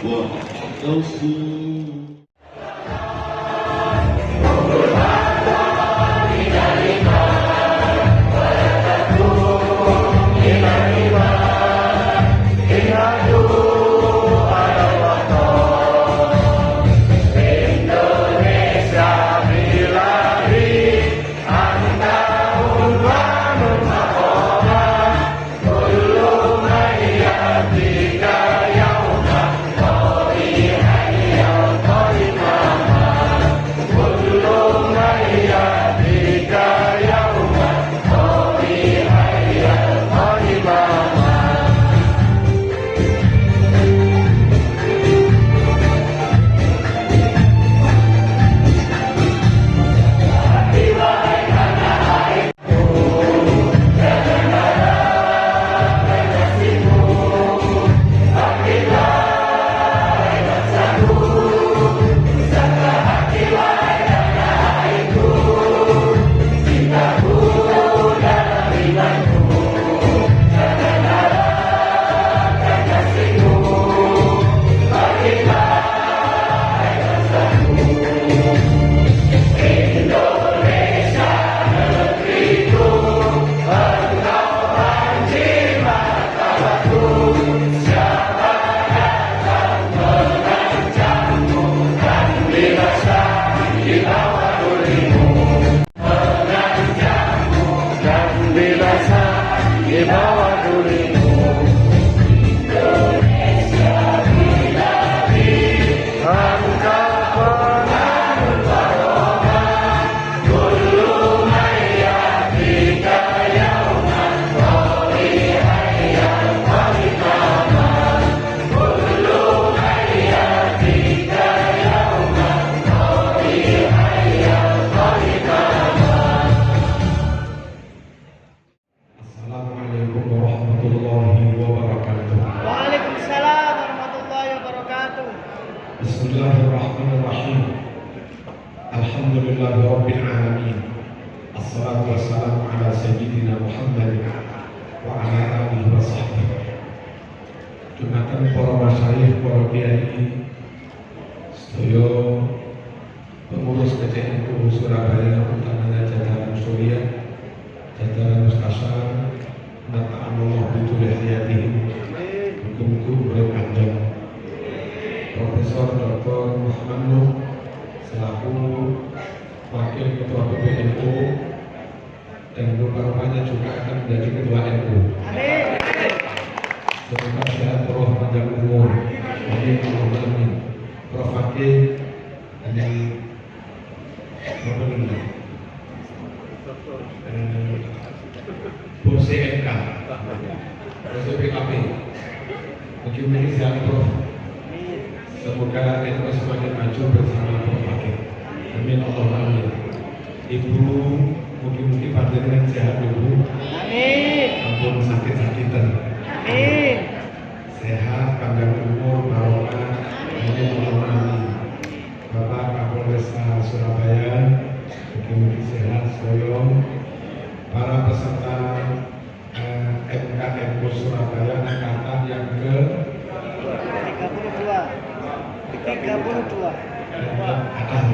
واعتصموا Bismillahirrahmanirrahim. Alhamdulillahirabbil alamin. Assalatu wassalamu ala sayyidina Muhammadin wa ala alihi wa sahbihi. Dumateng para masyayikh, para kiai, sedaya pengurus KCNU Surabaya, utamanya jajaran Surya, jajaran Mustasyar, nata'amullah bitul hayatihim, hukum-hukum urip panjang. Profesor Dr. Muhammad Nuh selaku Wakil Ketua PBNU dan rupa-rupanya juga akan menjadi Ketua NU. Semoga sehat, roh, panjang umur. Amin, Allahumma amin. Prof. Fakih yang Bos CMK, Bos PKP. Mungkin sehat, Prof. Semoga itu semakin maju bersama Prof. Fakih. Amin, Allahumma amin. Ibu, mungkin panjenengan sehat, Ibu. Amin. Ampun sakit-sakitan. Amin. Sehat, panjang umur, barokah. Amin, Allahumma amin. Bapak Kapolres Surabaya, mungkin sehat, soyong. Para peserta MKMU Surabaya angkatan yang ke 32. Atas.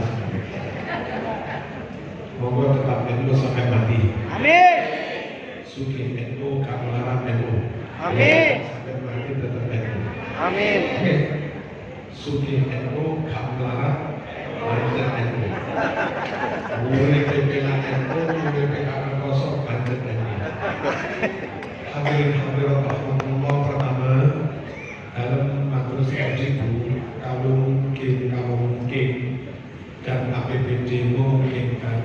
Moga tetap NU sampai mati. Amin. Suki NU, Kamlaran NU. Amin. Sampai mati tetap NU. Amin. Oke. Suki NU, Kamlaran, Banten NU. Mulai PPK NU, mulai PKK kosong Banten NU. Hadirin rahmatullah, pertama dalam majelis ibu kalau mungkin dan APBD memungkinkan,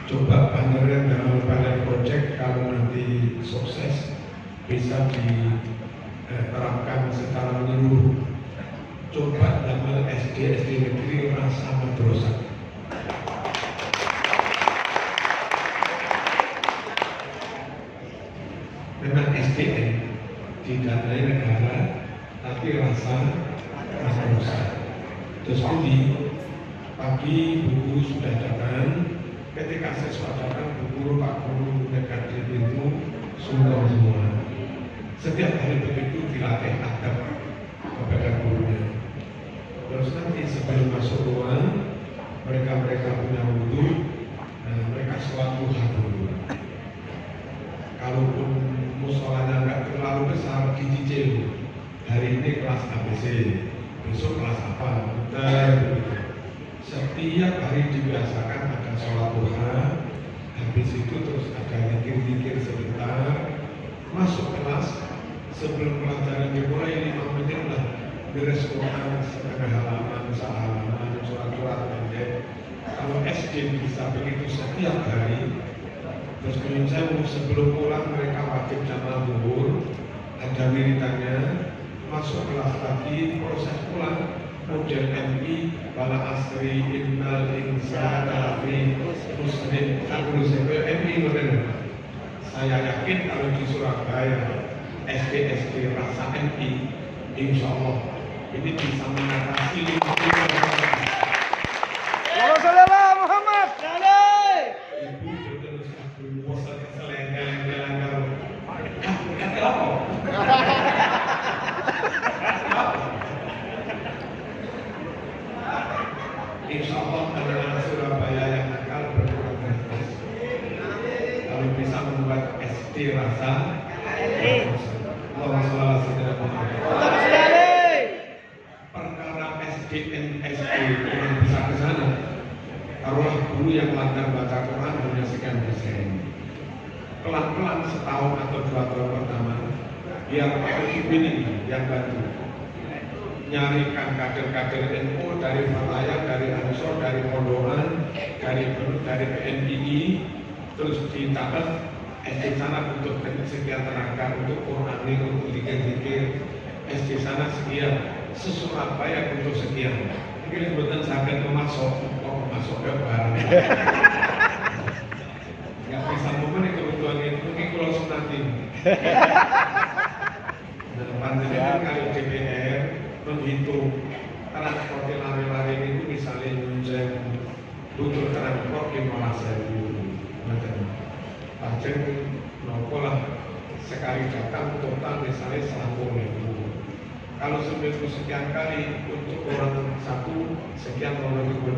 coba panjenengan dalam pilot project kalau nanti sukses bisa diterapkan secara menyeluruh. Coba dalam SD negeri rasa madrasah. Memang SDN didanai negara, tapi rasa madrasah. Terus pagi buku sudah datang, ketika siswa datang buku Pak Guru dekat di pintu sungguh semua. Setiap hari begitu dilatih adab, kepada gurunya. Terus nanti sebelum masuk ruang, mereka punya wudhu, mereka sholat duha dulu. Kalaupun musolanya nggak terlalu besar, dicicil. Hari ini kelas ABC, besok kelas apa? Dan setiap hari dibiasakan ada sholat duha. Habis itu terus ada zikir-zikir sebentar. Masuk kelas, sebelum pelajaran dimulai 5 menit lah. Beres Quran setengah halaman, sehalaman, surat-surat pendek. Kalau SD bisa begitu setiap hari. Terus kemudian sebelum pulang mereka wajib jamaah zuhur, ada wiridannya, masuk kelas lagi, proses pulang model MI, bala asri, innal insana fi khusrin, MI model. Saya yakin kalau di Surabaya SD rasa MI, insya Allah ini bisa mengatasi Muhammad. Insya Allah anak-anak Surabaya yang nakal berkurang drastis. Kalau bisa membuat SD rasa, Allah SWT perkara SDN SD yang bisa ke sana. Taruhlah guru yang lancar baca Quran hanya sekian persen. Pelan-pelan setahun atau 2 tahun pertama, biar Pak ini yang bantu nyarikan kader-kader NU dari Fatayat, dari Ansor, dari Pondokan, dari PNII, terus dicatat SD sana untuk sekian tenaga, untuk Qurani, untuk zikir-zikir, SD sana sekian, se-Surabaya untuk sekian. Ini kebetulan saya masuk ke barang. Nggak bisa momen kebetulan itu, mungkin kalau sunati. Nah, panjenengan kali DPR menghitung transport lari-lari itu misalnya menjeng butuh transport 15.000 macam panjang nopo lah sekali datang total misalnya 100.000. Kalau seminggu sekian kali untuk orang satu sekian orang itu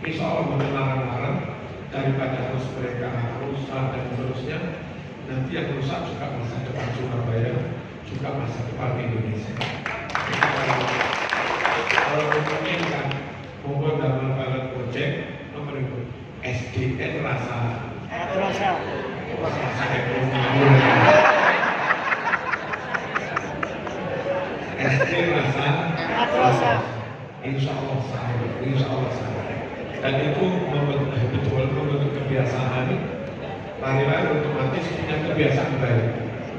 insya Allah melarang-larang daripada harus mereka rusak dan seterusnya. Nanti yang rusak juga masa depan Surabaya, juga masa depan Indonesia. Kalau memungkinkan membuat dalam pilot project nomor itu SDN rasa ekonomi SD rasa insya Allah saya dan itu membentuk kebiasaan. Lari-lari otomatis punya kebiasaan baik.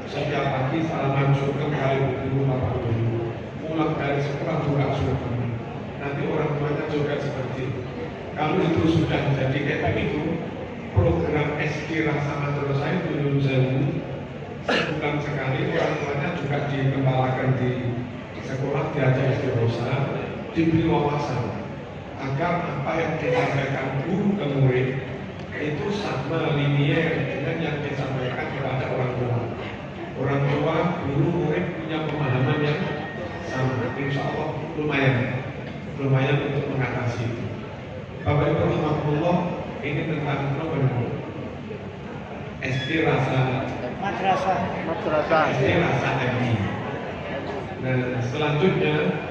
Setiap pagi salaman sungkem kali dulu bapak dulu, pulang dari sekolah juga sungkem. Nanti orang tuanya juga seperti itu. Kalau itu sudah jadi kayak begitu, program SD Rasa Madrasah itu sebulan sekali orang tuanya juga dikembalakan di sekolah, diajak istighosah, diberi wawasan agar apa yang disampaikan guru ke murid itu sama linier dengan yang disampaikan kepada orang tua. Orang tua, guru, murid punya pemahaman yang sama. Insya Allah lumayan untuk mengatasi itu. Bapak Ibu rahmatullah, ini tentang SD Madrasah SD Rasa MI. Nah, selanjutnya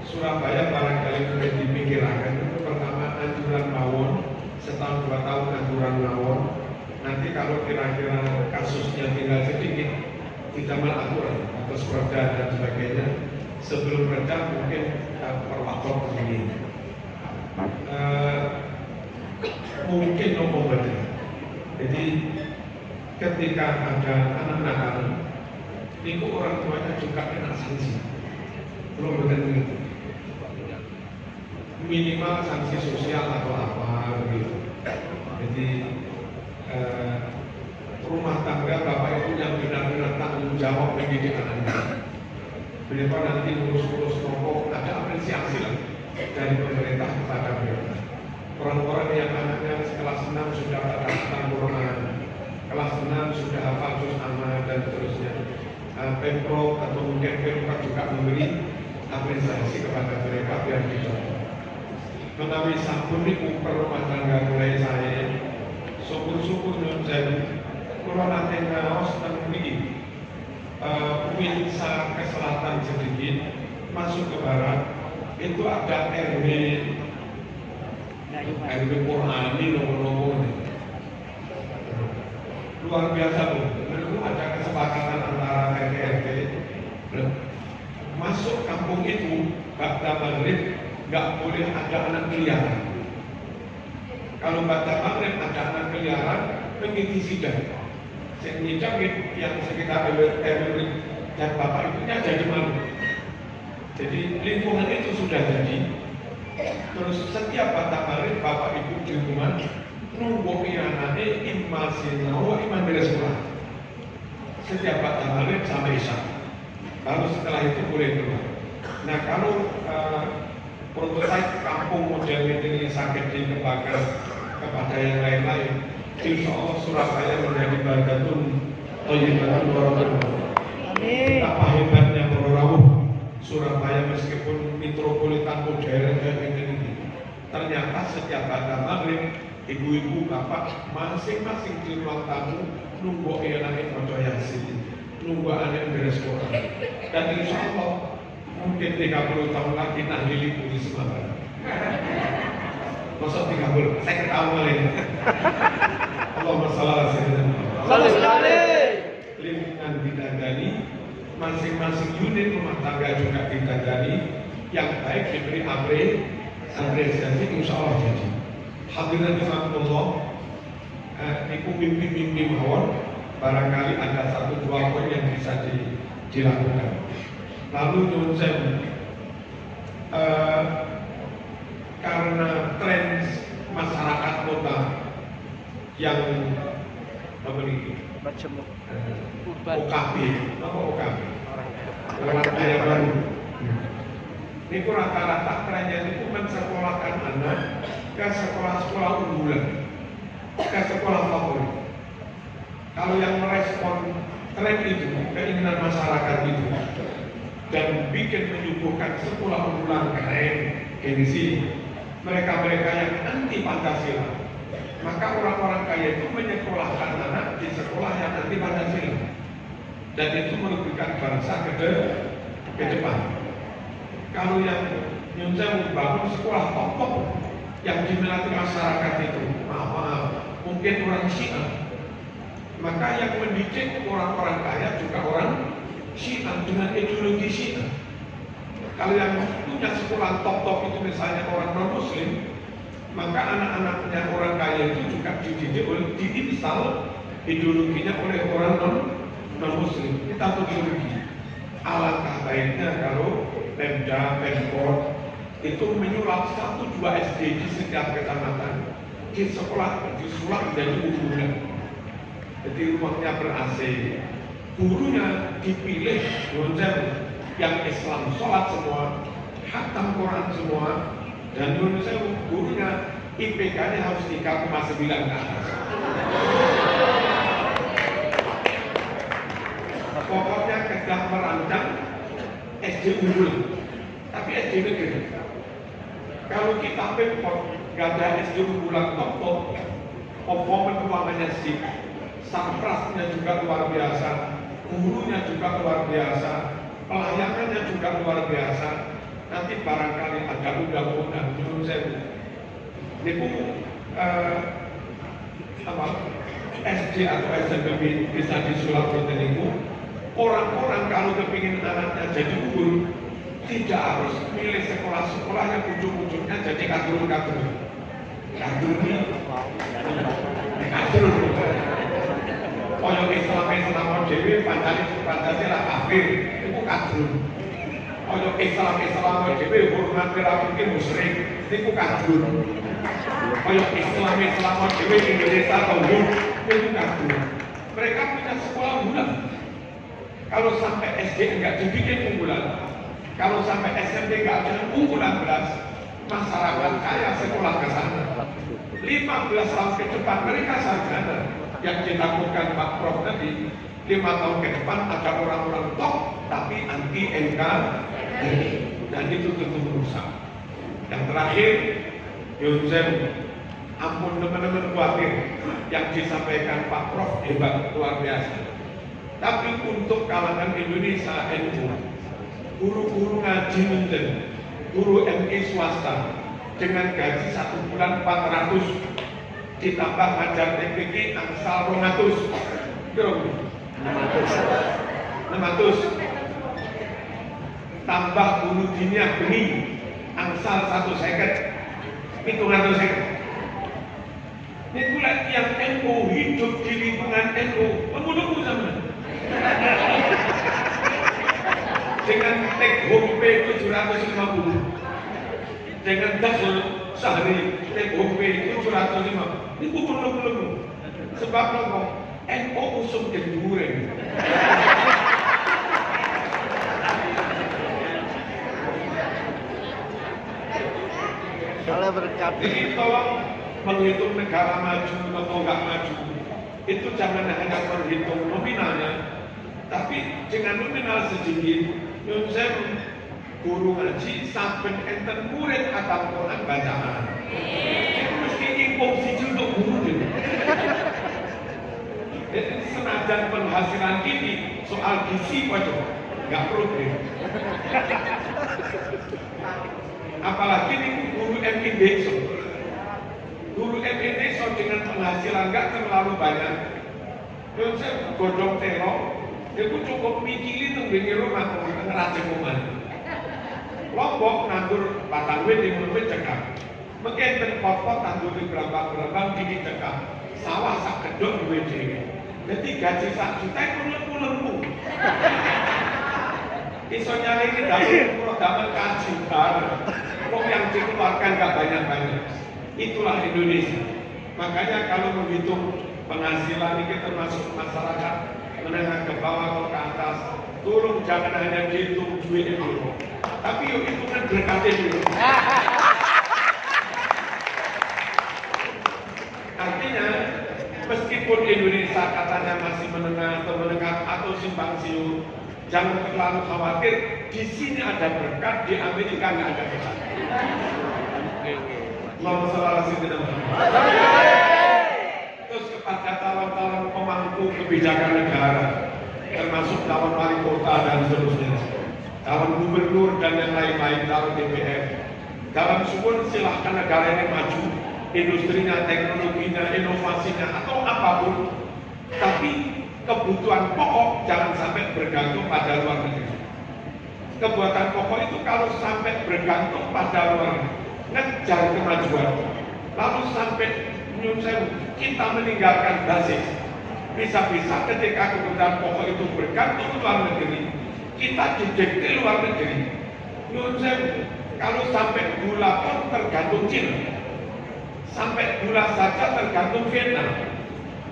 Surabaya barangkali mungkin dipikirkan. Pertama anjuran mawon, setahun 2 tahun anjuran mawon. Nanti kalau kira-kira kasusnya tinggal sedikit, tidak melakukan atau perda dan sebagainya. Sebelum reda mungkin perwakil begini. Mungkin nomor beda. Jadi ketika ada anak nakal, itu orang tuanya juga kena sanksi. Belum begitu. Minimal sanksi sosial atau apa gitu. Jadi rumah tangga bapak ibu yang benar-benar tanggung jawab mendidik anaknya. Beliau nanti urus-urus rokok, ada apresiasi lah dari pemerintah kepada mereka. Orang-orang yang anaknya kelas 6 sudah pada Quran, kelas 6 sudah hafal juz amma dan seterusnya. Pemprov atau mungkin Pemprov juga memberi apresiasi kepada mereka biar dicontoh. Menawi sampun niku rumah tangga mulai saya, syukur-syukur nyuwun sewu, kula nate ngaos teng mriki. Winsa ke selatan sedikit, masuk ke barat, itu ada RW Qurani nomor-nomor. Luar biasa loh, itu ada kesepakatan antara RT. Masuk kampung itu, Ba'da Maghrib, nggak boleh ada anak keliaran. Kalau Ba'da Maghrib ada anak keliaran, mengikuti sidang. Yang nyidangin yang sekitar RW dan bapak ibunya jadi malu. Jadi lingkungan itu sudah jadi. Terus setiap Ba'da Maghrib bapak ibu di rumah nunggu anaknya imam sinau imam beresulah. Setiap Ba'da Maghrib sampai Isya. Baru setelah itu boleh keluar. Nah kalau prototipe kampung model ini sakit di kebakar kepada yang lain-lain, insya Allah Surabaya menjadi Baldatun Thayyibatun Warahmatullahi. Amin. Betapa hebatnya Rawuh Surabaya meskipun metropolitan modern kayak ini. Ternyata setiap Ba'da Maghrib ibu-ibu bapak masing-masing di ruang tamu nunggu anaknya maca Yasin, nunggu anak beres Quran. Dan insya Allah mungkin 30 tahun lagi nahdili di Semarang. Masuk 30, saya ketawa lagi. Allahumma shalli ala sayyidina. Lingkungan ditandani, masing-masing unit rumah tangga juga ditandani, yang baik diberi apresiasi, insya Allah jadi. Hadirin rahimakumullah, iku mimpi-mimpi mawon, barangkali ada 1-2 poin yang bisa dilakukan. Lalu nyuwun sewu, karena tren masyarakat kota yang memiliki OKB, apa OKB? Orang kaya baru. Ini rata-rata trennya itu mensekolahkan anak ke sekolah-sekolah unggulan, ke sekolah favorit. Kalau yang merespon tren itu, keinginan masyarakat itu, dan bikin menyuguhkan sekolah unggulan keren, gengsi, mereka-mereka yang anti Pancasila, maka orang-orang kaya itu menyekolahkan anak di sekolah yang anti Pancasila, dan itu merugikan bangsa ke depan. Kalau yang nyunsel membangun sekolah top yang diminati masyarakat itu, maaf, mungkin orang Syiah, maka yang mendidik orang-orang kaya juga orang Syiah dengan ideologi Syiah. Kalau yang punya sekolah top itu misalnya orang non-Muslim, maka anak-anaknya orang kaya itu juga dididik oleh diinstal ideologinya oleh orang non-Muslim. Kita ideologi. Alangkah baiknya kalau Pemda, Pemkot itu menyulap 1-2 SD di setiap kecamatan, di sekolah disulap menjadi unggulan. Jadi rumahnya ber-AC, gurunya dipilih yang Islam, sholat semua, khatam Quran semua, dan gurunya IPK-nya harus 3,9 ke atas. Pokoknya kedah merancang SD unggul, tapi SD negeri. Kalau kita Pemkot nggak ada SD unggulan top, performa keuangannya sih, sarprasnya juga luar biasa, gurunya juga luar biasa, pelayanannya juga luar biasa. Nanti barangkali ada undang-undang SD atau SMP bisa disulap itu. Orang-orang kalau kepingin anaknya jadi unggul, tidak harus milih sekolah-sekolah yang ujung-ujungnya jadi kadrun-kadrun. Kadrun ini, kadrun. Koyo Islam dewe Pancasila kafir, itu kadrun. Koyo Islam dewe hormat kira-kira musyrik, itu kadrun. Koyo Islam dewe Indonesia tauhid, itu kadrun. Mereka punya sekolah unggulan. Kalau sampai SD enggak dibikin unggulan, kalau sampai SMP enggak ada unggulan beras, masyarakat kaya sekolah ke sana. 15 tahun ke depan mereka sarjana. Yang ditakutkan Pak Prof tadi, 5 tahun ke depan ada orang-orang top tapi anti NKRI, dan itu tentu merusak. Yang terakhir, Yunzem, ampun teman-teman khawatir yang disampaikan Pak Prof hebat luar biasa. Tapi untuk kalangan Indonesia NU, guru-guru ngaji Menden, guru MI swasta dengan gaji 1 bulan 400 ditambah ngajar TPK angsal 200, kira 600 tambah guru dinia beni angsal 150, 750. Ini pula yang NU hidup di lingkungan NU menunggu zaman dengan take home pay 750, dengan dasar sehari take home pay 750. Ini belum. Sebab apa? NU usung kenduren. Kalau berkat. Jadi tolong menghitung negara maju atau enggak maju itu jangan hanya menghitung nominalnya, tapi dengan nominal sedikit. Nyun sewu, guru ngaji sampai enten murid kata Quran bacaan itu mesti impung siji untuk guru ini. Jadi senajan penghasilan ini soal gizi wajar nggak problem. Apalagi ini guru MI besok, guru MI besok dengan penghasilan nggak terlalu banyak. Nyun sewu godong terong itu cukup mikiri tuh di rumah ngeracik rumah. Lombok nganggur batang wit di mulut cekap, mungkin pot-pot nganggur di berambang gigi cekap, sawah sak kedok duwe dhewe. Jadi gaji 1 juta kuleng-kulengmu. Iso nyari ini dapur damel kaji bareng. Kok yang dikeluarkan gak banyak-banyak. Itulah Indonesia. Makanya kalau menghitung penghasilan ini termasuk masyarakat menengah ke bawah atau ke atas, tolong jangan hanya dihitung duitnya dulu, tapi yuk hitungan berkatnya dulu. Artinya, meskipun Indonesia katanya masih menengah atau simpang siur, jangan terlalu khawatir. Di sini ada berkat, di Amerika nggak ada berkat. Allahumma shalli ala sayyidina Muhammad. Terus kepada calon-calon pemangku kebijakan negara, termasuk calon wali kota dan seterusnya, calon gubernur dan yang lain-lain, calon DPR, dalam suun silahkan negara ini maju, industrinya, teknologinya, inovasinya, atau apapun, tapi kebutuhan pokok jangan sampai bergantung pada luar negeri. Kebutuhan pokok itu kalau sampai bergantung pada luar negeri, ngejar kemajuan, lalu sampai kita meninggalkan basis. Bisa-bisa ketika kebutuhan pokok itu bergantung luar negeri, kita didikte luar negeri. Kalau sampai gula pun tergantung Cina, sampai gula saja tergantung Vietnam,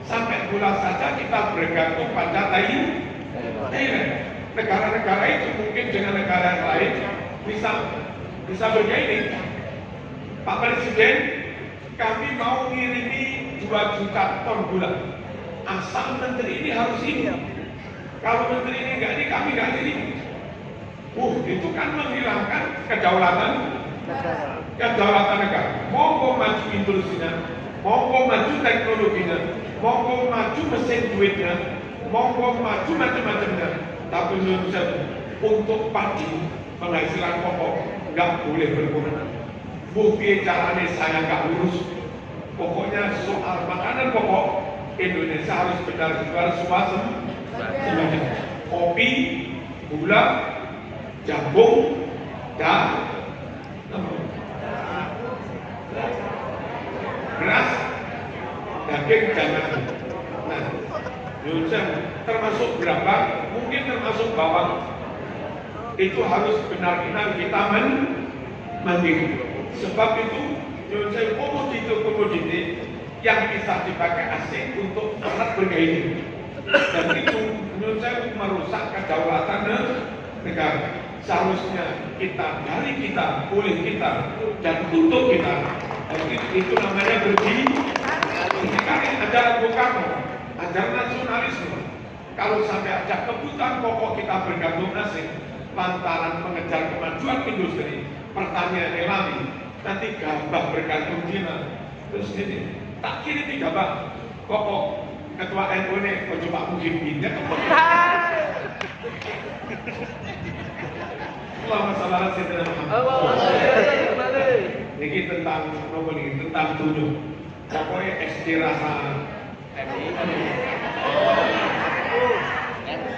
sampai gula saja kita bergantung pada Thailand. Negara-negara itu mungkin dengan negara yang lain bisa bergaining. Pak Presiden, kami mau ngirimi 2 juta ton gula. Asal menteri ini harus ini. Kalau menteri ini nggak ini, kami nggak ini. Itu kan menghilangkan kedaulatan negara. Monggo maju industri-nya, monggo maju teknologinya, monggo maju mesin duitnya, monggo maju macam-macamnya. Tapi untuk padi penghasilan pokok nggak boleh berkurang. Piye carane saya nggak urus. Pokoknya soal makanan pokok Indonesia harus benar-benar semuanya. Kopi, gula, jagung, dan beras, daging, jangan. Nah, termasuk berapa? Mungkin termasuk bawang. Itu harus benar-benar kita mandiri. Sebab itu, komoditi yang bisa dipakai asing untuk alat bergaining, dan itu menurut saya merusak kedaulatan negara. Seharusnya kita, dari kita, oleh kita, dan untuk kita. Dan itu namanya berdikari, ajaran Bung Karno, ajaran nasionalisme. Kalau sampai ada kebutuhan pokok kita bergantung asing, lantaran mengejar kemajuan industri, pertanian alami, nanti gabah bergantung Cina. Terus ini, tak kiri 3 bang, pokok ketua NU ini, coba mungkin pindah ke Allahumma shalli ala sayyidina Muhammad. Ini tentang nomor ini, tentang tunjuk. Pokoknya SD rasa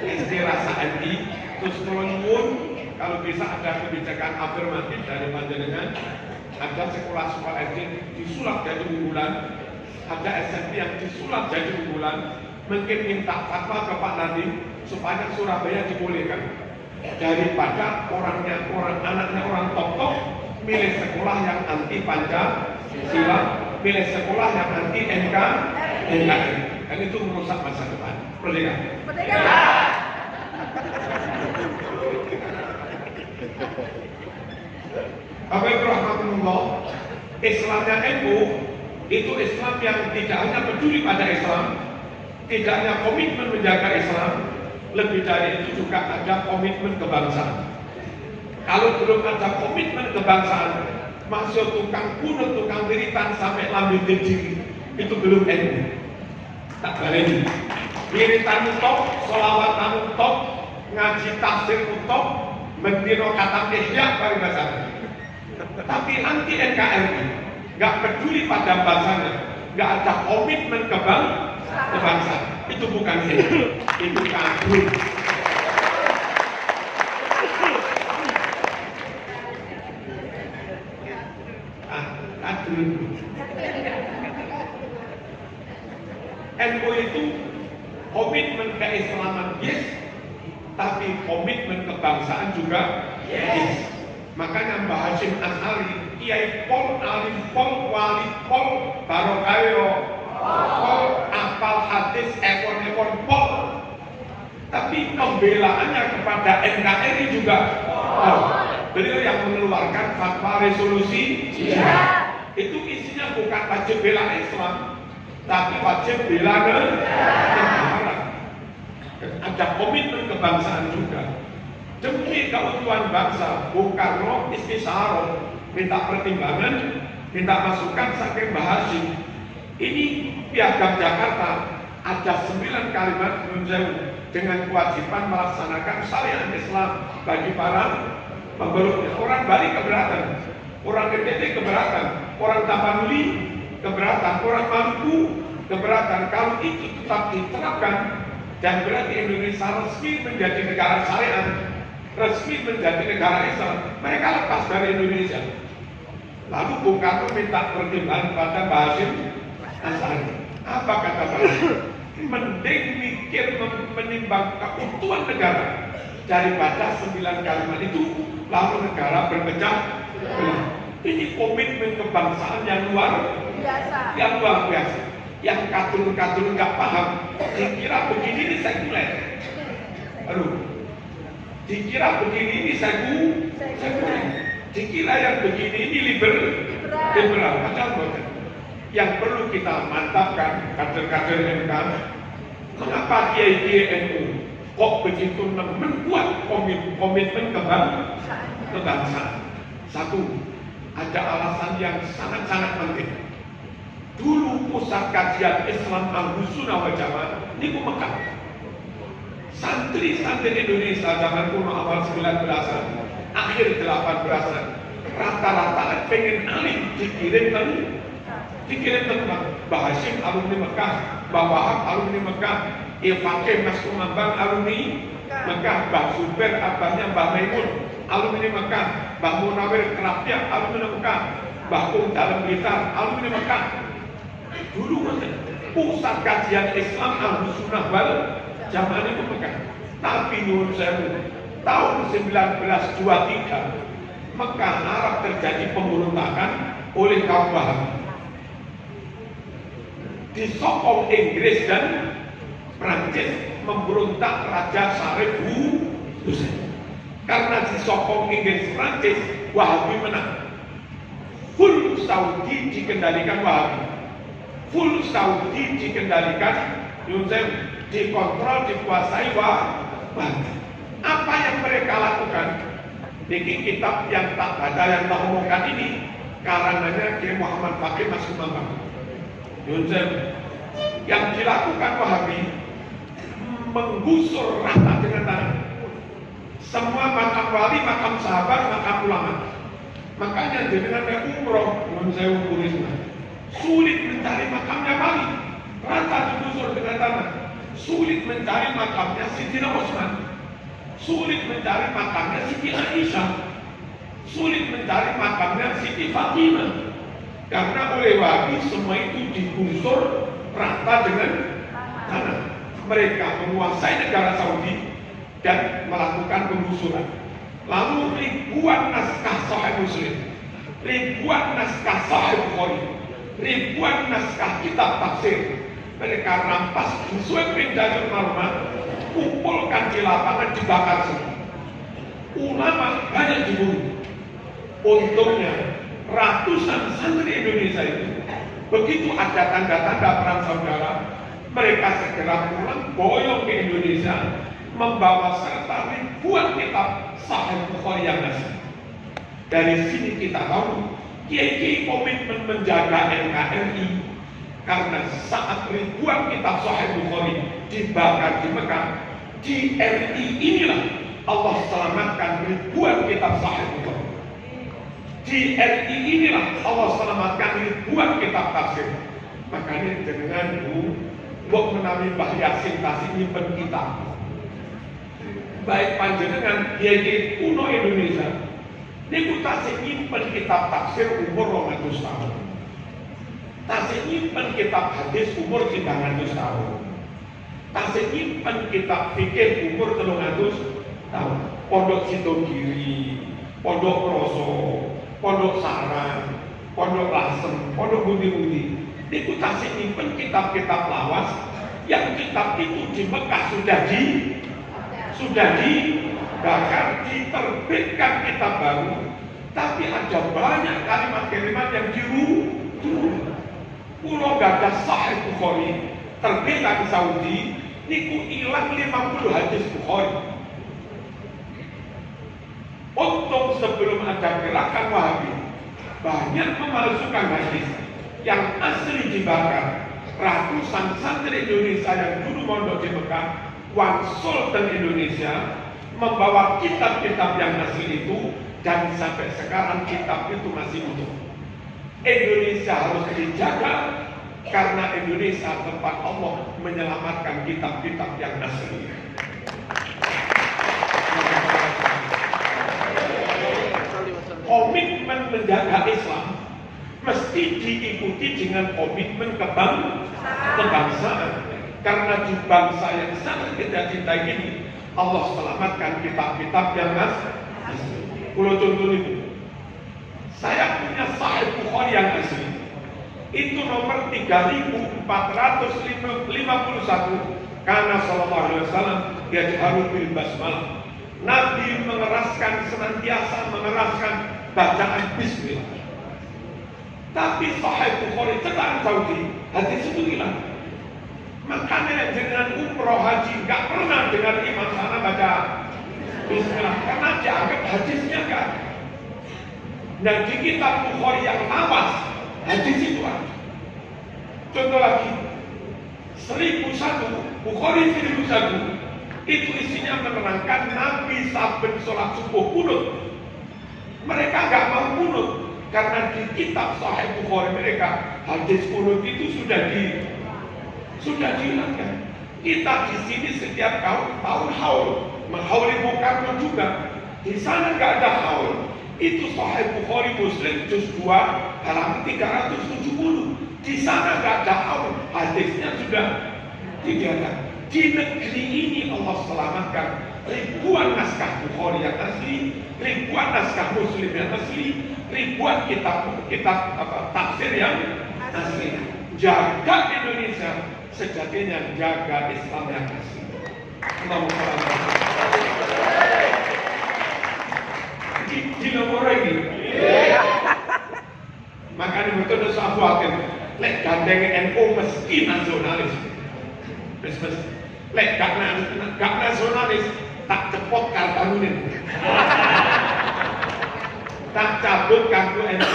SD rasa NI, terus nuwun kalau bisa ada kebijakan afirmatif dari panjenengan, ada sekolah-sekolah SD disulap jadi unggulan, ada SMP yang disulap jadi unggulan, mungkin minta fatwa ke Pak Nadiem supaya Surabaya dibolehkan, daripada anaknya orang top milih sekolah yang anti Pancasila, milih sekolah yang anti NKRI, dan itu merusak masa depan. Merdeka. Bapak Ibu rahmatullah, Islamnya NU itu Islam yang tidak hanya peduli pada Islam, tidak hanya komitmen menjaga Islam, lebih dari itu juga ada komitmen kebangsaan. Kalau belum ada komitmen kebangsaan, masuk tukang kunut, tukang wiritan sampai lambe diri, itu belum NU. Tak baleni. Wiritan top, sholawatan top, ngaji tafsir top, mendino kata ihya paling besar. Tapi anti NKRI, nggak peduli pada bahasanya, nggak ada komitmen kebangsaan. Itu bukan NU, itu kafir. NU itu komitmen keislaman yes, tapi komitmen kebangsaan juga yes. Makanya Mbah Hasyim Asy'ari, Kiai Pol, Alim Pol, Wali Pol, Barokayo Pol, apal hadis, ekon Pol, tapi pembelaannya kepada NKRI juga Pol. Beliau yang mengeluarkan fatwa resolusi itu isinya bukan wajib bela Islam, tapi wajib bela negara. Ada komitmen kebangsaan juga. Demi keutuhan bangsa, Bung Karno istisyaroh, minta pertimbangan, minta masukan saking Mbah Hasyim. Ini Piagam Jakarta ada 9 kalimat dengan kewajiban melaksanakan syariat Islam bagi para pembelutnya. Orang Bali keberatan, orang NTT keberatan, orang Tapanuli keberatan, orang Maluku keberatan. Kalau itu tetap diterapkan dan berarti Indonesia resmi menjadi negara syariat, resmi menjadi negara Islam, mereka lepas dari Indonesia. Lalu Bung Karno minta pertimbangan pada Mbah Hasyim Asy'ari. Apa kata Mbah Hasyim? Mending mikir menimbang keutuhan negara daripada 9 kalimat itu lalu negara berpecah belah. Ini komitmen kebangsaan yang luar biasa. Yang kadrun nggak paham, dikira begini ini sekuler. Aduh, dikira begini ini sekuler. Dikira yang begini ini liberal. Padahal yang perlu kita mantapkan kader-kader MK, mengapa kiai-kiai NU kok begitu membuat komitmen kebangsaan? Satu, ada alasan yang sangat-sangat penting. Dulu pusat kajian Islam Ahlussunnah wal Jamaah ini Mekah. Santri-santri Indonesia zaman kuno awal 19-an, akhir 18-an, rata-rata pengen alim dikirim tentang Mbah Hasyim alumni Mekah, Mbah Wahab alumni Mekah, Fakih Mas Kumambang alumni Mekah, Mbah Zubair abahnya Mbah Maimun alumni Mekah, Mbah Munawir Kerapia alumni Mekah, Mbah Kum Dalem Blitar alumni Mekah. Dulu pusat kajian Islam Ahlussunnah wal Jamaah itu Mekah. Tapi nyuwun sewu, tahun 1923 Mekah Arab terjadi pemberontakan oleh kaum Wahabi. Disokong Inggris dan Prancis memberontak Raja Syarif Hussein. Karena disokong Inggris Prancis, Wahabi menang. Full Saudi dikendalikan Wahabi. Full Saudi dikendalikan dikontrol, dikuasai Wahabi. Apa yang mereka lakukan? Bikin kitab yang tak baca, yang tak omongkan ini, karangannya Kiai Muhammad Fakih Mas Kumambang. Yang dilakukan Wahabi menggusur rata dengan tanah semua makam wali, makam sahabat, makam ulama. Makanya dengan umroh, sulit mencari makamnya wali, rata digusur dengan tanah. Sulit mencari makamnya Sayyidina Utsman, sulit mencari makamnya Siti Aisyah, sulit mencari makamnya Siti Fatimah. Karena oleh Wahabi semua itu digusur rata dengan tanah. Mereka menguasai negara Saudi dan melakukan penggusuran. Lalu ribuan naskah Sahih Muslim, ribuan naskah Sahih Bukhari, ribuan naskah kitab tafsir mereka rampas sesuai perintah normal, kumpulkan di lapangan, dibakar semua. Ulama banyak dibunuh. Untungnya ratusan santri Indonesia itu begitu ada tanda-tanda perang saudara, mereka segera pulang boyong ke Indonesia membawa serta ribuan kitab Sahih Bukhari yang asli. Dari sini kita tahu Kiai komitmen menjaga NKRI, karena saat ribuan kitab Sahih Bukhari dibakar di Mekah, di RI inilah Allah selamatkan ribuan kitab Sahih Bukhari. Di RI inilah Allah selamatkan ribuan kitab tafsir. Makanya dengan buat menawi Mbah Yasin tasih nyimpen kitab. Baik panjenengan Kiai kuno Indonesia niku tasih nyimpen kitab tafsir umur 200 tahun. Tasih nyimpen kitab hadis umur 300 tahun. Tasih nyimpen kitab fikih umur 300 tahun. Pondok Sidogiri, Pondok Roso, Pondok Sarang, Pondok Lasem, Pondok Budi-Budi. Niku tasih nyimpen kitab-kitab lawas yang kitab itu di Mekah sudah dibakar, diterbitkan kitab baru, tapi ada banyak kalimat-kalimat yang dirubah. Pulau gadah Sahih Bukhari terbitan di Saudi, niku hilang 50 hadis Bukhari. Untung sebelum ada gerakan Wahabi, banyak memalsukan hadis yang asli dibakar. Ratusan santri Indonesia yang dulu mondok di Mekah wangsul dan Indonesia membawa kitab-kitab yang asli itu, dan sampai sekarang kitab itu masih utuh. Indonesia harus dijaga karena Indonesia tempat Allah menyelamatkan kitab-kitab yang asli. Komitmen menjaga Islam mesti diikuti dengan komitmen kebangsaan. Karena di bangsa yang sangat kita cintai ini, Allah selamatkan kitab-kitab yang asli. Kalau contoh itu, saya punya Sahih Bukhari yang asli, itu nomor 3451. Karena sallallahu alaihi wasallam yajharu bil basmalah. Nabi senantiasa mengeraskan bacaan bismillah. Tapi Sahih Bukhari cetakan Saudi, hadis itu hilang. Makanya dengan umroh haji nggak pernah dengar imam sana baca bismillah, karena dianggap hadisnya kan. Dan di kitab Bukhari yang lawas, hadis itu ada. Contoh lagi, 1001, Bukhari 1001, itu isinya menerangkan Nabi saben sholat subuh kunut. Mereka nggak mau kunut, karena di kitab Sahih Bukhari mereka hadis kunut itu sudah dihilangkan. Kita di sini setiap tahun haul, menghauli Bung Karno juga. Di sana nggak ada haul. Itu Sahih Bukhari Muslim juz 2 halaman 370. Di sana nggak ada haul, hadisnya sudah tidak ada. Di negeri ini Allah selamatkan ribuan naskah Bukhari yang asli, ribuan naskah Muslim yang asli, ribuan kitab tafsir yang asli. Jaga Indonesia, sejatinya jaga Islam yang asli. Di nomor ini, makanya betul Sabu Hakim, lek gandeng NU mesti nasionalis. manis, tak cepot kartanunin. Tak cabut kanggo NU.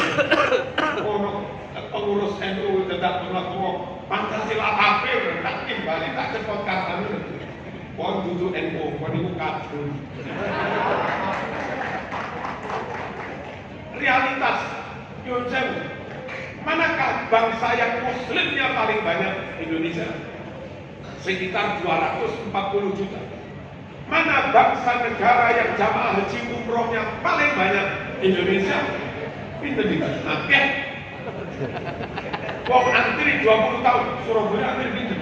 Ono pengurus NU tetap melakukan Pancasila kafir, tak timbali, tak cepot kartanunin. Kon dudu NU, kon iku kafir. Realitas Yonsem, manakah bangsa yang muslimnya paling banyak? Indonesia, sekitar 240 juta. Mana bangsa negara yang jamaah haji umrohnya paling banyak? Indonesia. Pinter juga, akeh. Wong antri 20 tahun, Surabaya antri pinter.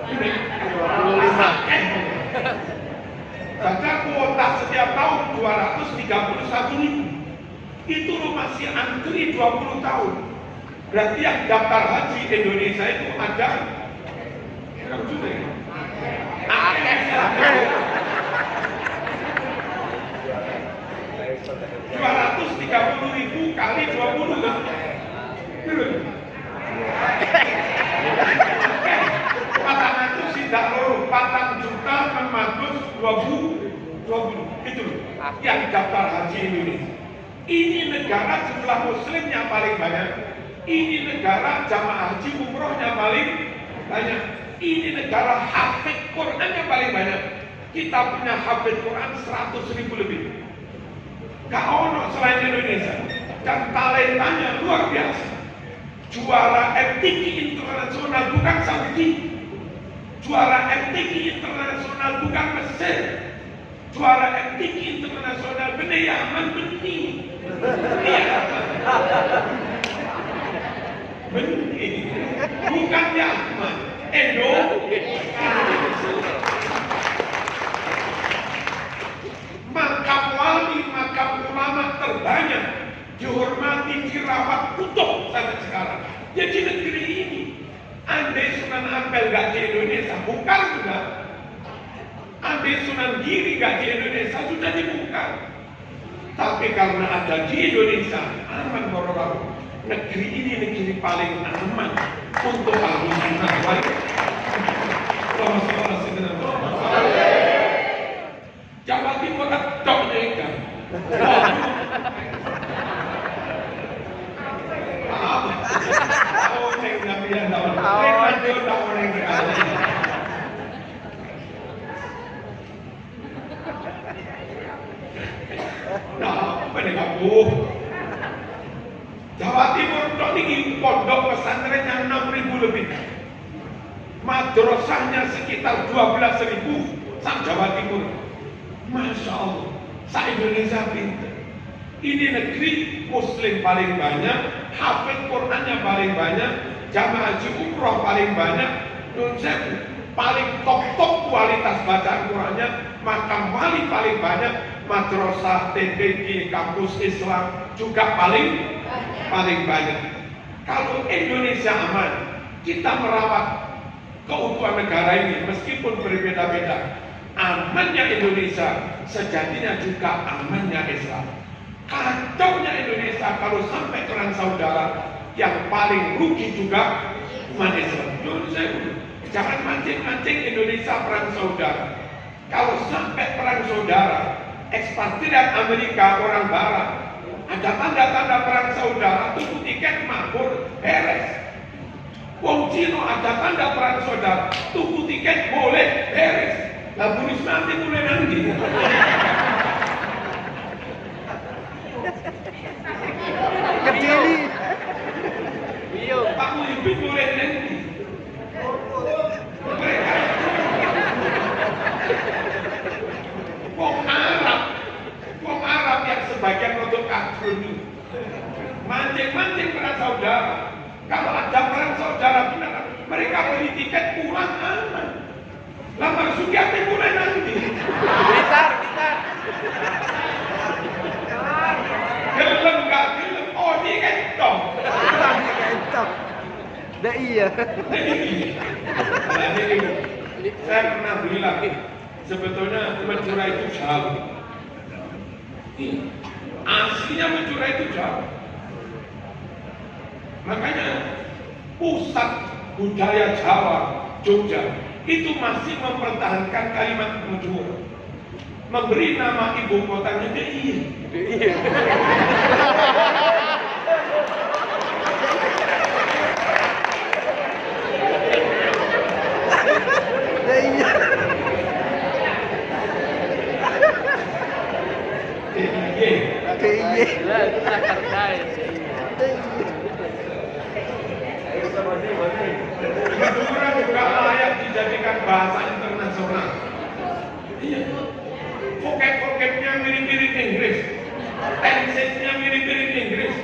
Ini 25. Baca kuota setiap tahun 231.000. Itu lo masih antri 20 tahun. Berarti yang daftar haji Indonesia itu ada berapa juta ya? 230.000 kali 20 kan? Patangan itu tidak loro, 4 juta 620 itu loh yang daftar haji Indonesia. Ini negara jumlah muslimnya paling banyak. Ini negara jamaah haji umrohnya paling banyak. Ini negara hafid Qurannya paling banyak. Kita punya hafid Quran 100.000 lebih. Gak ono selain Indonesia. Dan talentanya luar biasa. Juara MTQ internasional bukan Saudi. Juara MTQ internasional bukan Mesir. Juara MTQ internasional benih Yaman benih. Benih. Bukan Yaman. Indonesia. Makam wali, makam ulama terbanyak dihormati, dirawat utuh sampai sekarang. Jadi negeri ini, andai Sunan Ampel gak di Indonesia, bukan sudah. Andai Sunan Giri gak di Indonesia, sudah dibuka. Tapi karena ada di Indonesia, aman boro-boro. Negeri ini negeri paling aman untuk ahli sunnah wal jamaah. Jawa Timur tok ikan. Oh, nek nabiyan daw. Nah, pada kamu Jawa Timur tok niki pondok pesantren yang 6.000 lebih. Madrasahnya sekitar 12.000 sak Jawa Timur. Masya Allah, se-Indonesia pinter. Ini negeri muslim paling banyak, hafid Qurannya paling banyak, jamaah haji umroh paling banyak, paling top kualitas bacaan Qurannya, makam wali paling banyak, madrasah, TPG, kampus Islam juga paling banyak. Kalau Indonesia aman, kita merawat keutuhan negara ini meskipun berbeda-beda. Amannya Indonesia sejatinya juga amannya Islam. Kacaunya Indonesia kalau sampai perang saudara, yang paling rugi juga umat Islam. Jangan mancing-mancing Indonesia perang saudara. Kalau sampai perang saudara, ekspatriat Amerika orang Barat, ada tanda-tanda perang saudara, tunggu tiket makmur beres. Wong Cino ada tanda perang saudara, tunggu tiket boleh beres. Lah bunis nanti mulai nanti. Kecili. Iya. Pak Muhyiddin mulai nanti. Mereka. Wong Arab yang sebagian untuk kafir itu. Mancing-mancing perang saudara. Kalau ada perang saudara benar, mereka beli tiket pulang aman. Lamar Sugiyati mulai nanti. Blitar. Gelem gak gelem, oh dia kentong. Dah iya. Saya pernah bilang, sebetulnya mencura itu jauh. Aslinya mencura itu jauh. Makanya pusat budaya Jawa, Jogja, itu masih mempertahankan kalimat mujur. Memberi nama ibu kotanya DIY. Madura juga layak dijadikan bahasa internasional. Iya. Vocab-vocabnya mirip-mirip Inggris, tense-nya mirip-mirip Inggris.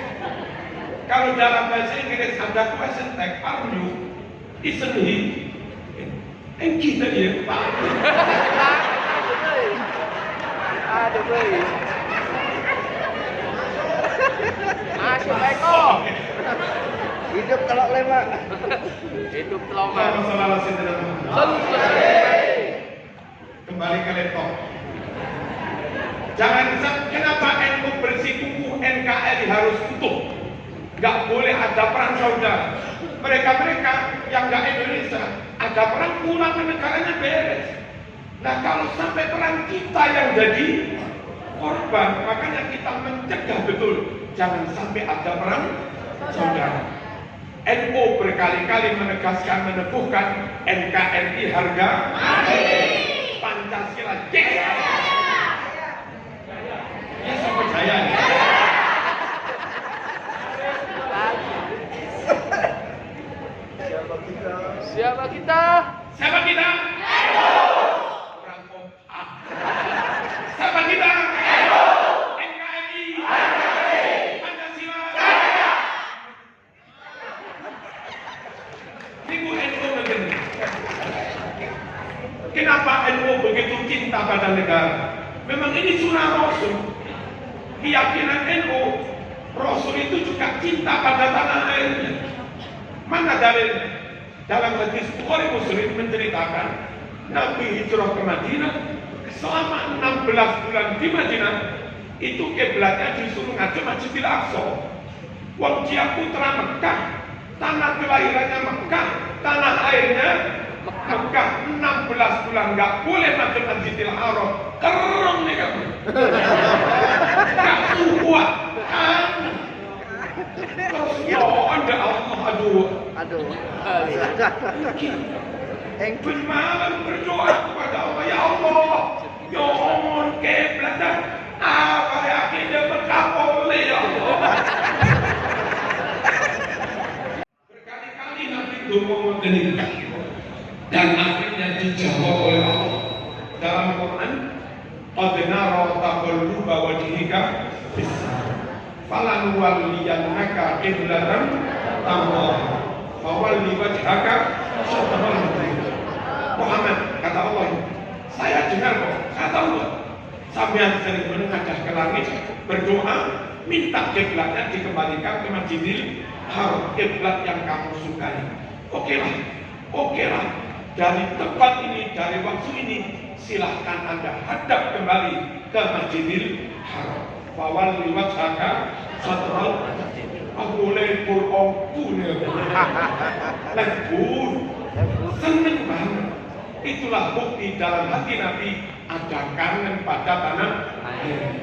Kalau dalam bahasa Inggris ada question tag, are you, isn't he, and kita ya Pak. Ada baik. Masuk Eko. Hidup telok lemak. Hidup telok lemak. Masalah kembali ke laptop. Jangan kenapa NU bersikukuh NKRI harus utuh. Gak boleh ada perang saudara. Mereka-mereka yang gak Indonesia, ada perang pulang ke negaranya beres. Nah kalau sampai perang kita yang jadi korban, makanya kita mencegah betul. Jangan sampai ada perang saudara. NU berkali-kali menegaskan, meneguhkan NKRI harga mati. Pancasila jaya. Ya saya percaya. Siapa kita? Siapa kita? Orang kompak. Siapa kita? NKRI. Pancasila. Minggu NU begini. Kenapa NU begitu cinta pada negara? Memang ini sunnah Rasul. Keyakinan NU, Rasul itu juga cinta pada tanah airnya. Mana dalilnya? Dalam hadis Bukhari Muslim menceritakan Nabi hijrah ke Madinah selama 16 bulan di Madinah itu kiblatnya disuruh ngadep Masjidil Aqsa. Wong dia putra Mekah, tanah kelahirannya Mekah, tanah airnya Mekah. 16 bulan nggak boleh ngadep Masjidil Haram. Kerong nih kamu. Nggak kuat. Ya Anda Allah, aduh. Bermalam berdoa kepada Allah, ya Allah, mohon kiblatnya apa yakinnya Mekah boleh ya Allah. Berkali-kali Nabi ngomong dengan dan akhirnya dijawab oleh Allah dalam Quran. Qad nara taqalluba wajhika fis falan waliyannaka qiblatan tamma fawalli wajhaka syatral Muhammad, kata Allah, saya dengar kok, saya tahu kok sampean sering menengadah ke langit berdoa minta kiblatnya dikembalikan ke Masjidil Haram, kiblat yang kamu sukai. Oke lah, dari tempat ini, dari waktu ini silahkan Anda hadap kembali ke Masjidil Haram. Fawalli wajhaka syatral boleh purongku nih. Lebur seneng banget. Itulah bukti dalam hati Nabi ada kangen pada tanah air,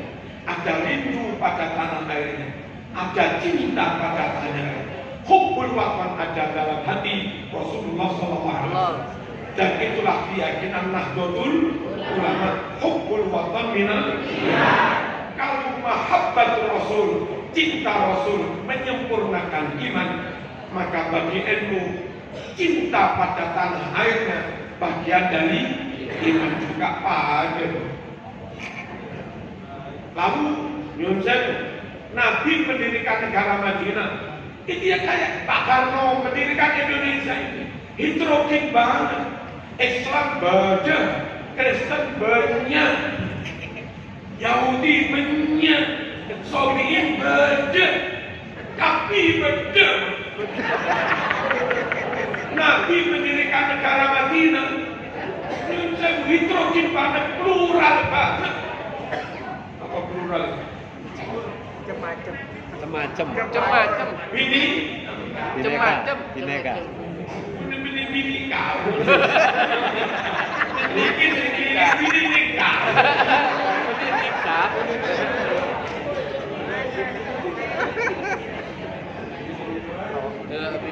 ada rindu pada tanah airnya, ada cinta pada tanah air. Hubbul watan ada dalam hati Rasulullah SAW. Dan itulah keyakinan Nahdlatul Ulama. Hubbul watan minal iman. Kalau mahabbatul Rasul, cinta Rasul menyempurnakan iman, maka bagi NU cinta pada tanah airnya bagian dari iman juga pada. Lalu Yunus Nabi mendirikan negara Madinah. Itu ya kayak Pak Karno mendirikan Indonesia ini. Heterogen banget. Islam banyak, Kristen banyak, Yahudi banyak, Soviet banyak, tapi banyak. Nabi mendirikan negara Madinah. Indonesia heterogen banget, plural banget. Apa plural? Macam-macam. Ini Macam-macam. ini nikah. Niki nikah. Nikah.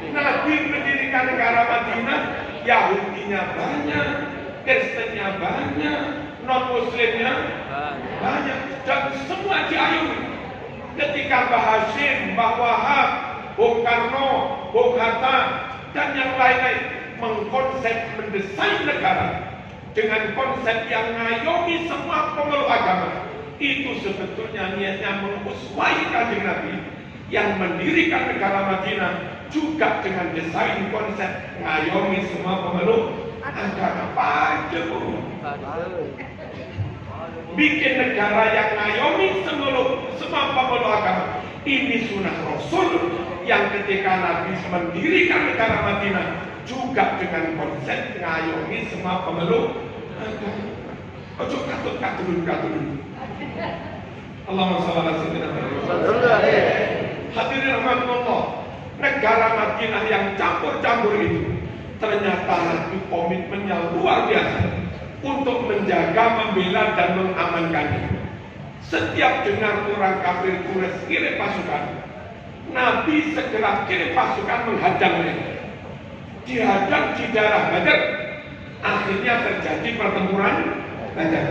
Nabi mendirikan negara Madinah, Yahudinya banyak, Kristennya banyak, non-Muslimnya banyak, dan semua diayomi. Ketika Mbah Hashim, Mbah Wahab, Bung Karno, Bung Hatta, dan yang lain-lain mengkonsep mendesain negara dengan konsep yang ngayomi semua pemeluk agama, itu sebetulnya niatnya menguswai Kanjeng Nabi yang mendirikan negara Madinah juga dengan desain konsep ngayomi semua pemeluk agama. Padu bikin negara yang ngayomi semua pemeluk agama. Ini sunnah Rasul yang ketika Nabi mendirikan negara Madinah juga dengan konsep ngayomi semua pemeluk agama. Ojo katulun. Allahumma shalli ala sayyidina Muhammad. Hadirin rahimakumullah, negara Madinah yang campur-campur itu ternyata Nabi komitmennya luar biasa untuk menjaga, membela dan mengamankannya. Setiap dengar orang kafir Quraisy kirim pasukan, Nabi segera kirim pasukan menghadang mereka. Dihadang di daerah Badar, akhirnya terjadi pertempuran Badar.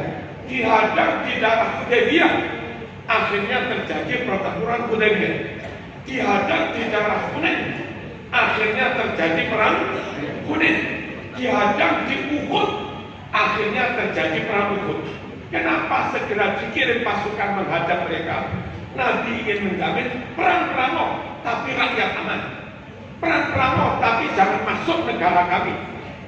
Dihadang di daerah Hudaybiyah, akhirnya terjadi pertempuran Hudaybiyah. Dihadang di daerah Hunain, akhirnya terjadi perang Hunain. Dihadang di Uhud, akhirnya terjadi perang Uhud. Kenapa segera dikirim pasukan menghadang mereka? Nabi ingin menjamin perang tapi rakyat aman. Perang tapi jangan masuk negara kami.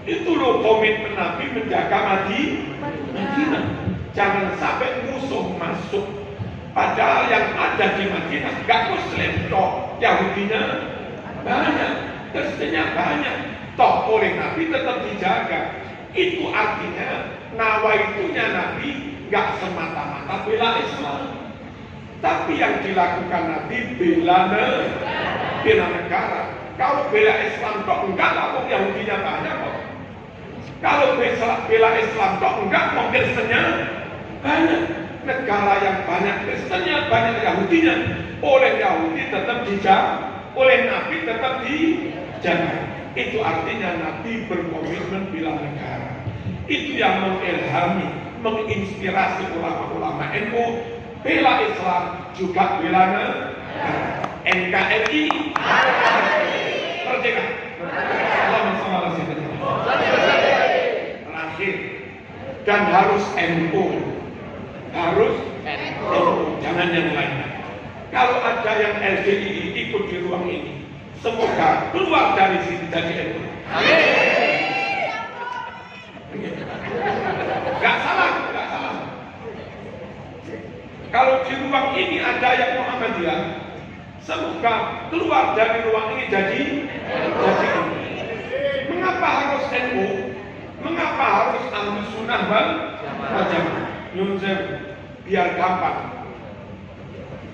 Itu loh komitmen Nabi menjaga Madinah. Jangan sampai musuh masuk. Padahal yang ada di Madinah gak Muslim toh, Yahudinya banyak, Kristennya banyak. Toh oleh Nabi tetap dijaga. Itu artinya nawaitunya Nabi gak semata-mata bela Islam, tapi yang dilakukan Nabi bela negara. Kalau bela Islam kok enggak lah, kok Yahudinya banyak kok. Kalau bela Islam kok enggak, kok Kristennya banyak. Negara yang banyak Kristennya, banyak Yahudinya, oleh Yahudi tetap dijaga, oleh Nabi tetap dijaga. Itu artinya Nabi berkomitmen bela negara. Itu yang mengilhami, menginspirasi ulama-ulama NU bela Islam juga bela negara. NKRI merdeka. Allahumma shalli ala sayyidina Muhammad. Terakhir, dan harus NU, jangan yang lain. Kalau ada yang LDI ikut di ruang ini, semoga keluar dari sini jadi NU. Amin. Gak salah. Kalau di ruang ini ada yang Muhammadiyah, semoga keluar dari ruang ini jadi NU. Mengapa harus NU? Mengapa harus Ahlus Sunnah wal Jamaah? Nyunzer biar gampang.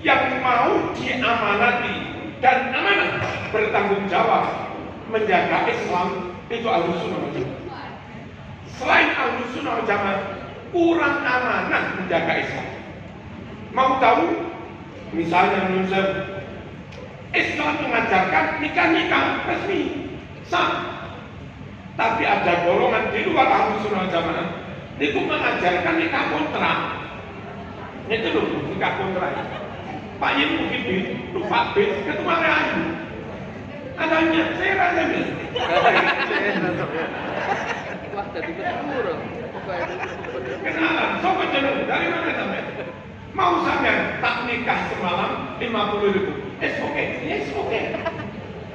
Yang mau diamanati dan amanah bertanggung jawab menjaga Islam itu Ahlus Sunnah wal Jamaah. Selain Ahlus Sunnah wal Jamaah kurang amanah menjaga Islam. Mau tahu? Misalnya Nusir, Islam mengajarkan nikah resmi sah. Tapi ada golongan di luar Ahlus Sunnah wal Jamaah itu mengajarkan nikah kontrak. Itu loh nikah kontrak. Pak Yin mungkin lupa bis ketua Rayu. Adanya saya rasa bis. Wah, jadi betul. Kenalan, sobat jeneng dari mana sampai? Mau sampai tak nikah semalam 50.000. Yes, oke.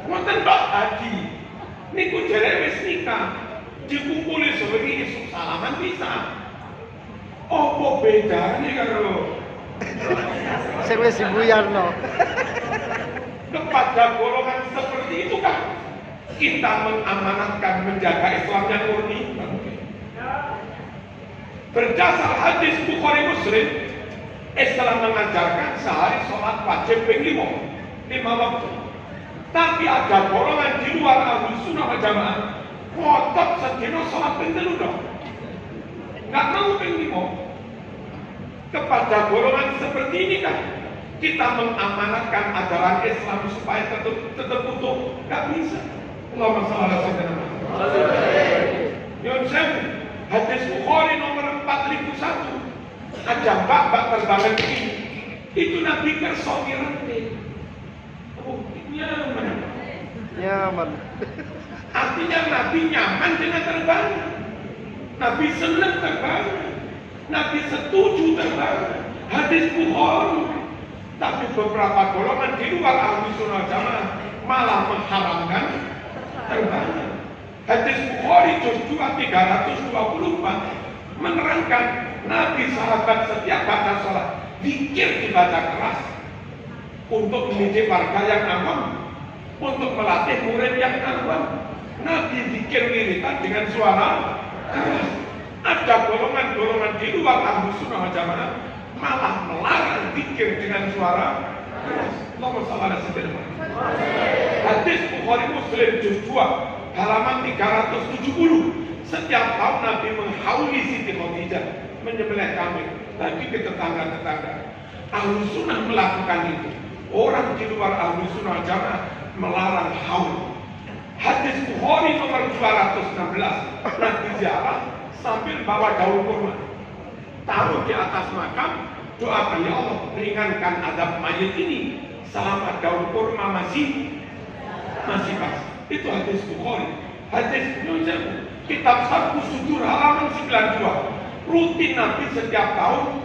Wonten Pak Haji. Niku jere wis nikah. Dikumpuli sebagai isu salaman bisa. Apa bedanya karo Saya wis dibuyarno. kepada golongan seperti itu kan kita mengamanatkan menjaga Islam yang murni. Berdasar hadis Bukhari Muslim, Islam mengajarkan sehari sholat wajib ping 5 waktu. Tapi ada golongan di luar Ahlus Sunnah wal Jamaah Ngotot sedina salat ping 3 dong. Nggak mau ping 5. Kepada golongan seperti ini kan kita mengamanatkan ajaran Islam supaya tetap utuh. Nggak bisa. Allahumma shalli ala sayyidina Muhammad. Yon sewu, hadis Bukhari nomor 4001. Aja mbak terbangan ini. Itu Nabi kerso ngerti. Oh, nyaman. Nyaman. Artinya Nabi nyaman dengan terbang. Nabi senang terbang. Nabi setuju terbang. Hadis Bukhari. Tapi beberapa golongan di luar ahli sunnah jamaah malah mengharamkan terbang. Hadis Bukhari juz 2 324 menerangkan Nabi sahabat setiap baca sholat zikir dibaca keras untuk mendidik warga yang awam, untuk melatih murid yang awam. Nabi zikir wiridan dengan suara keras. Ada golongan-golongan di luar ahlu sunnah jamaah malah melarang zikir dengan suara keras. Allahumma shalli ala sayyidina Muhammad. Hadis Bukhari Muslim juz 2 halaman 370. Setiap tahun Nabi menghauli Siti Khadijah menyembelih kambing bagi ke tetangga-tetangga. Ahlu sunnah melakukan itu. Orang di luar ahlu sunnah jamaah melarang haul. Hadis Bukhari nomor 216. Nabi ziarah sambil bawa daun kurma, taruh di atas makam, doakan ya Allah ringankan adab mayit ini selama daun kurma masih pas. Itu hadis Bukhari. Hadis Muslim kitab Sarfu Sudur halaman 92. Rutin Nabi setiap tahun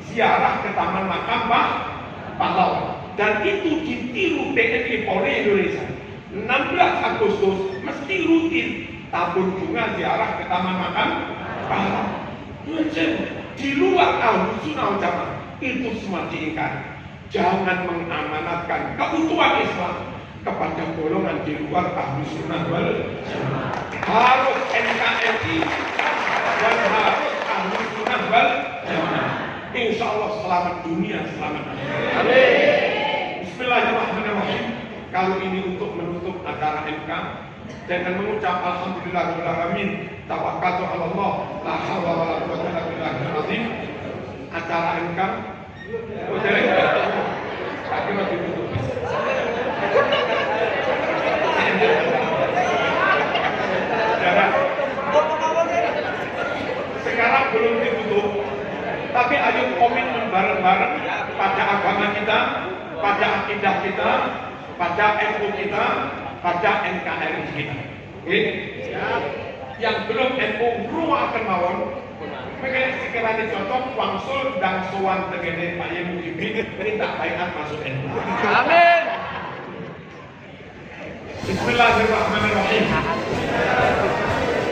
ziarah ke Taman Makam Pahlawan, dan itu ditiru TNI Polri Indonesia. 16 Agustus mesti rutin tabur bunga ziarah ke Taman Makam Pahlawan. Di luar ahlu sunnah jamaah itu semua diingkari. Jangan mengamanatkan keutuhan Islam kepada golongan di luar ahlu sunnah wal jamaah. Harus NKRI dan harus ahlu sunnah wal jamaah. Insya Allah selamat dunia, selamat akhirat. Amin. Bismillahirrahmanirrahim. Kalau ini untuk menutup acara MK dengan mengucap alhamdulillahirabbil alamin, tawakkaltu 'ala Allah, la haula wala quwwata illa billahil azim. Acara MK kaki mau ditutup. Sekarang belum ditutup, tapi ayo komitmen bareng-bareng pada agama kita, pada akidah kita, pada NU kita, pada NKRI kita. Oke? Yang belum NU rumah akan mawon, makanya sekiranya cocok wangsul dan sowan tegene Pak Yemu Ibn minta baiat masuk NU. Amin. Bismillahirrahmanirrahim.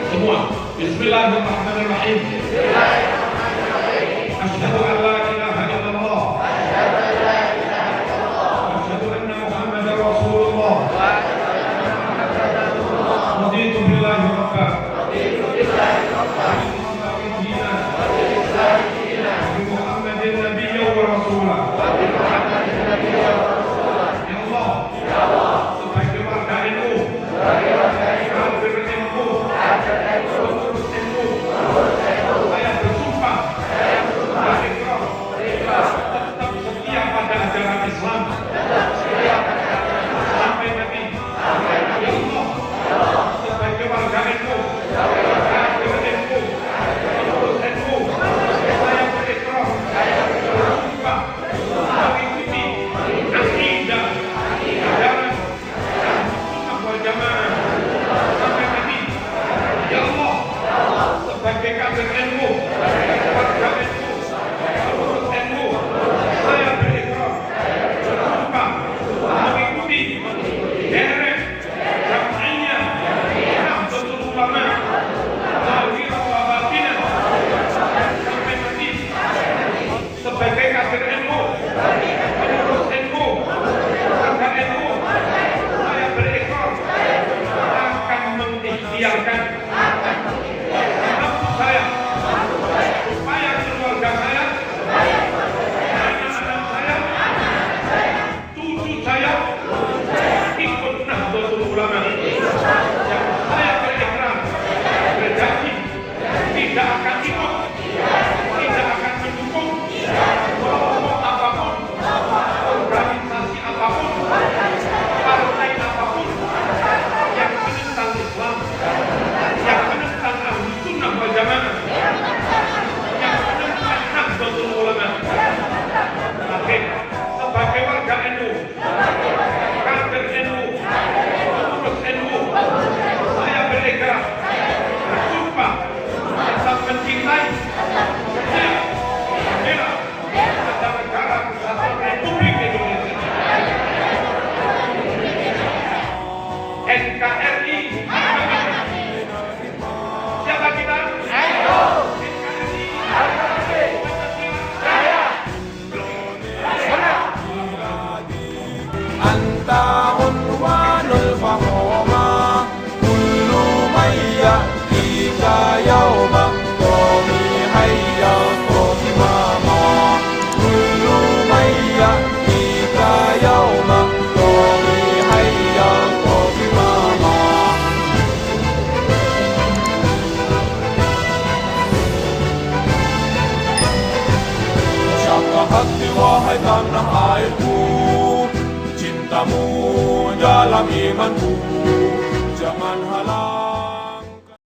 Semua. Bismillahirrahmanirrahim. Asyhadu an la ilaha illallah. Asyhadu anna Muhammadar Rasulullah. Raditu billahi rabban. Muhammadin nabiyyan wa rasulah. Ya Allah, sebagai warga NU, kader NU, pengurus NU, saya ng airku, cintamu dalam imanku.